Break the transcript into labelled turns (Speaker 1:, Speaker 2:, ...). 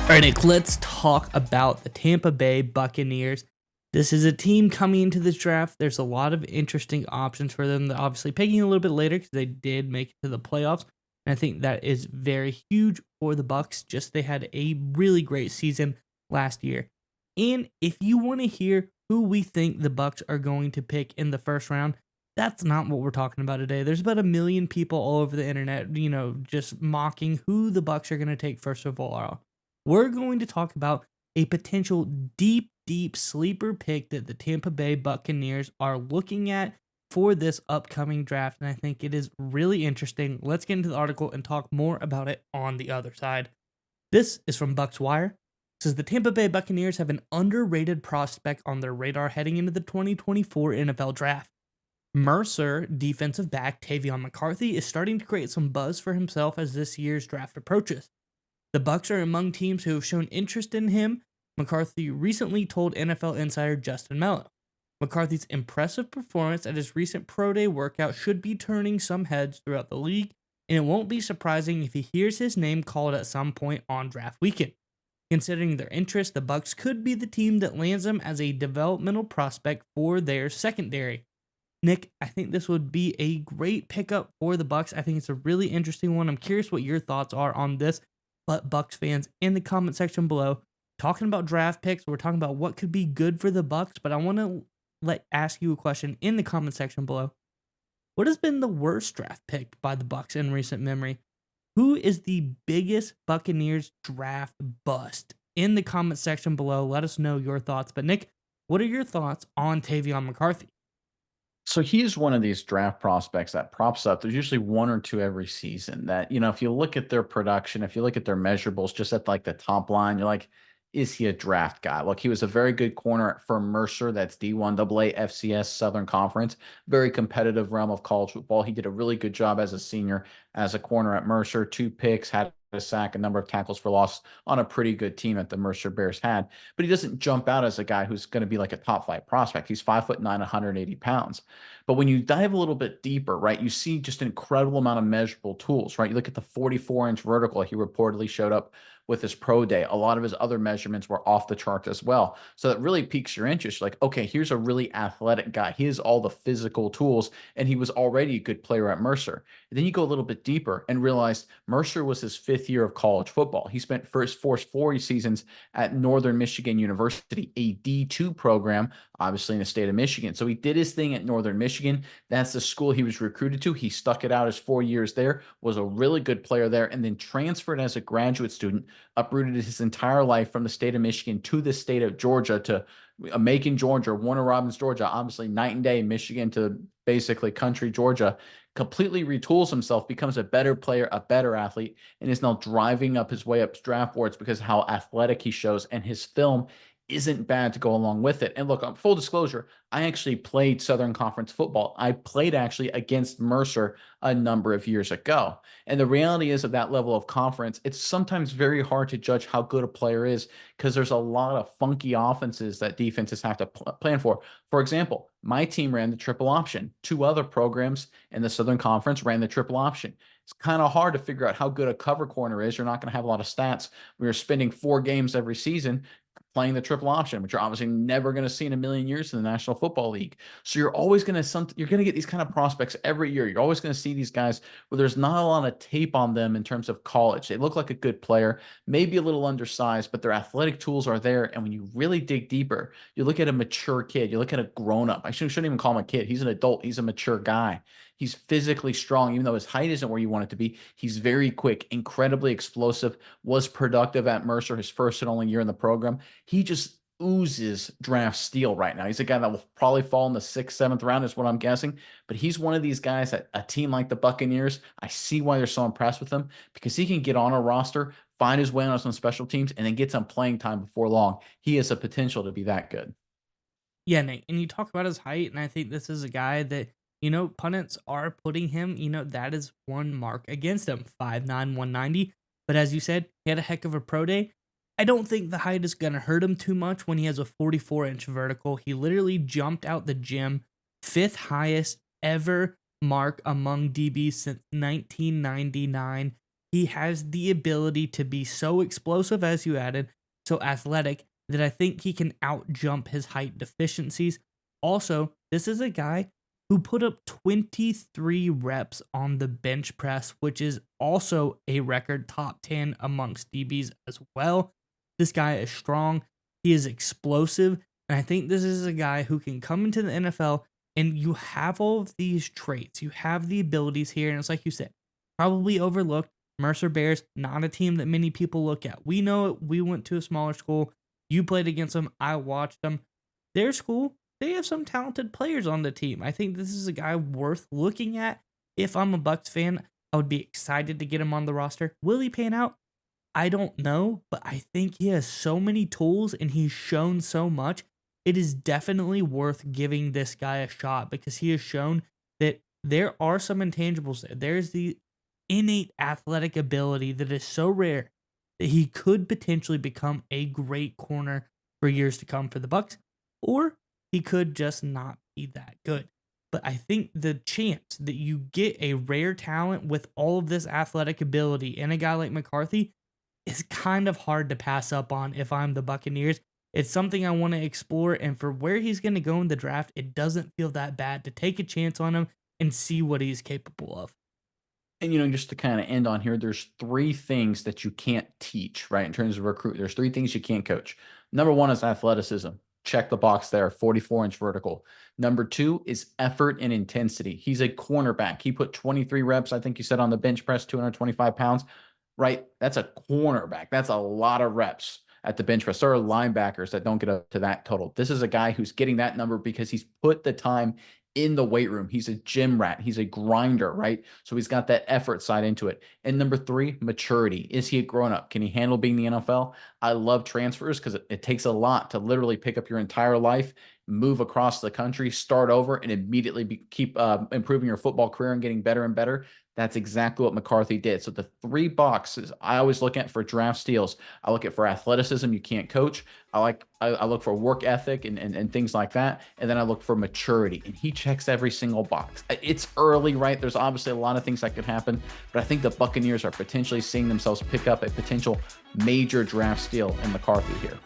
Speaker 1: All right, Nick, let's talk about the Tampa Bay Buccaneers. This is a team coming into this draft. There's a lot of interesting options for them. They're obviously picking a little bit later because they did make it to the playoffs. And I think that is very huge for the Bucs. Just they had a really great season last year. And if you want to hear who we think the Bucs are going to pick in the first round, that's not what we're talking about today. There's about 1 million people all over the internet, just mocking who the Bucs are going to take first of all. We're going to talk about a potential deep sleeper pick that the Tampa Bay Buccaneers are looking at for this upcoming draft. And I think it is really interesting. Let's get into the article and talk more about it on the other side. This is from Bucs Wire. It says the Tampa Bay Buccaneers have an underrated prospect on their radar heading into the 2024 NFL Draft. Mercer defensive back Tavion McCarthy is starting to create some buzz for himself as this year's draft approaches. The Bucs are among teams who have shown interest in him, McCarthy recently told NFL insider Justin Mello. McCarthy's impressive performance at his recent Pro Day workout should be turning some heads throughout the league, and it won't be surprising if he hears his name called at some point on draft weekend. Considering their interest, the Bucs could be the team that lands him as a developmental prospect for their secondary. Nick, I think this would be a great pickup for the Bucs. I think it's a really interesting one. I'm curious what your thoughts are on this. But Bucs fans in the comment section below, talking about draft picks, we're talking about what could be good for the Bucs, but I want to ask you a question in the comment section below. What has been the worst draft pick by the Bucs in recent memory? Who is the biggest Buccaneers draft bust? In the comment section below, let us know your thoughts. But Nick, what are your thoughts on Tavion McCarthy?
Speaker 2: So he is one of these draft prospects that props up. There's usually one or two every season that, if you look at their production, if you look at their measurables just at like the top line, you're like, is he a draft guy? Look, he was a very good corner for Mercer. That's D1 AA FCS Southern Conference, very competitive realm of college football. He did a really good job as a senior, as a corner at Mercer, 2 picks, had a sack, a number of tackles for loss on a pretty good team that the Mercer Bears had. But he doesn't jump out as a guy who's going to be like a top 5 prospect. He's 5'9", 180 pounds. But when you dive a little bit deeper, right, you see just an incredible amount of measurable tools, right? You look at the 44-inch vertical he reportedly showed up with his pro day. A lot of his other measurements were off the charts as well. So that really piques your interest. Like, okay, here's a really athletic guy. He has all the physical tools, and he was already a good player at Mercer. And then you go a little bit deeper and realize Mercer was his 5th year of college football. He spent first 4 seasons at Northern Michigan University, a D2 program, obviously in the state of Michigan. So he did his thing at Northern Michigan. That's the school he was recruited to. He stuck it out his 4 years there, was a really good player there, and then transferred as a graduate student, uprooted his entire life from the state of Michigan to the state of Georgia, to Macon, Georgia, Warner Robins, Georgia, obviously night and day, Michigan to basically country Georgia, completely retools himself, becomes a better player, a better athlete, and is now driving up his way up draft boards because how athletic he shows, and his film isn't bad to go along with it. And look, full disclosure, I actually played Southern Conference football. I played actually against Mercer a number of years ago. And the reality is, at that level of conference, it's sometimes very hard to judge how good a player is because there's a lot of funky offenses that defenses have to plan for. For example, my team ran the triple option. 2 other programs in the Southern Conference ran the triple option. It's kind of hard to figure out how good a cover corner is. You're not going to have a lot of stats. We were spending 4 games every season playing the triple option, which you're obviously never going to see in a million years in the National Football League. So you're always going to you're going to get these kind of prospects every year. You're always going to see these guys where there's not a lot of tape on them in terms of college. They look like a good player, maybe a little undersized, but their athletic tools are there. And when you really dig deeper, you look at a mature kid, you look at a grown up. I shouldn't even call him a kid. He's an adult. He's a mature guy. He's physically strong, even though his height isn't where you want it to be. He's very quick, incredibly explosive, was productive at Mercer his first and only year in the program. He just oozes draft steel right now. He's a guy that will probably fall in the 6th, 7th round is what I'm guessing. But he's one of these guys that a team like the Buccaneers, I see why they're so impressed with him, because he can get on a roster, find his way on some special teams, and then get some playing time before long. He has a potential to be that good.
Speaker 1: Yeah, Nick, and you talk about his height, and I think this is a guy that, pundits are putting him, that is one mark against him, 5'9", 190. But as you said, he had a heck of a pro day. I don't think the height is going to hurt him too much when he has a 44-inch vertical. He literally jumped out the gym, 5th highest ever mark among DBs since 1999. he has the ability to be so explosive, as you added, so athletic, that I think he can outjump his height deficiencies. Also, this is a guy who put up 23 reps on the bench press, which is also a record top 10 amongst DBs as well. This guy is strong, he is explosive, and I think this is a guy who can come into the NFL and you have all of these traits. You have the abilities here, and it's like you said, probably overlooked. Mercer Bears, not a team that many people look at. We know it. We went to a smaller school. You played against them. I watched them. Their school, they have some talented players on the team. I think this is a guy worth looking at. If I'm a Bucks fan, I would be excited to get him on the roster. Will he pan out? I don't know, but I think he has so many tools and he's shown so much. It is definitely worth giving this guy a shot because he has shown that there are some intangibles there. There's the innate athletic ability that is so rare that he could potentially become a great corner for years to come for the Bucks, or he could just not be that good. But I think the chance that you get a rare talent with all of this athletic ability and a guy like McCarthy is kind of hard to pass up on if I'm the Buccaneers. It's something I want to explore, and for where he's going to go in the draft, it doesn't feel that bad to take a chance on him and see what he's capable of.
Speaker 2: And, just to kind of end on here, there's three things that you can't teach, right? In terms of recruit, there's three things you can't coach. Number one is athleticism. Check the box there, 44-inch vertical. Number two is effort and intensity. He's a cornerback. He put 23 reps, I think you said, on the bench press, 225 pounds, right? That's a cornerback. That's a lot of reps at the bench press. There are linebackers that don't get up to that total. This is a guy who's getting that number because he's put the time in the weight room. He's a gym rat. He's a grinder, right? So he's got that effort side into it. And number three, maturity. Is he a grown up? Can he handle being the NFL? I love transfers because it takes a lot to literally pick up your entire life, move across the country, start over, and immediately keep improving your football career and getting better and better. That's exactly what McCarthy did. So the three boxes I always look at for draft steals, I look at for athleticism, you can't coach. I look for work ethic and things like that. And then I look for maturity. And he checks every single box. It's early, right? There's obviously a lot of things that could happen, but I think the Buccaneers are potentially seeing themselves pick up a potential major draft steal in McCarthy here.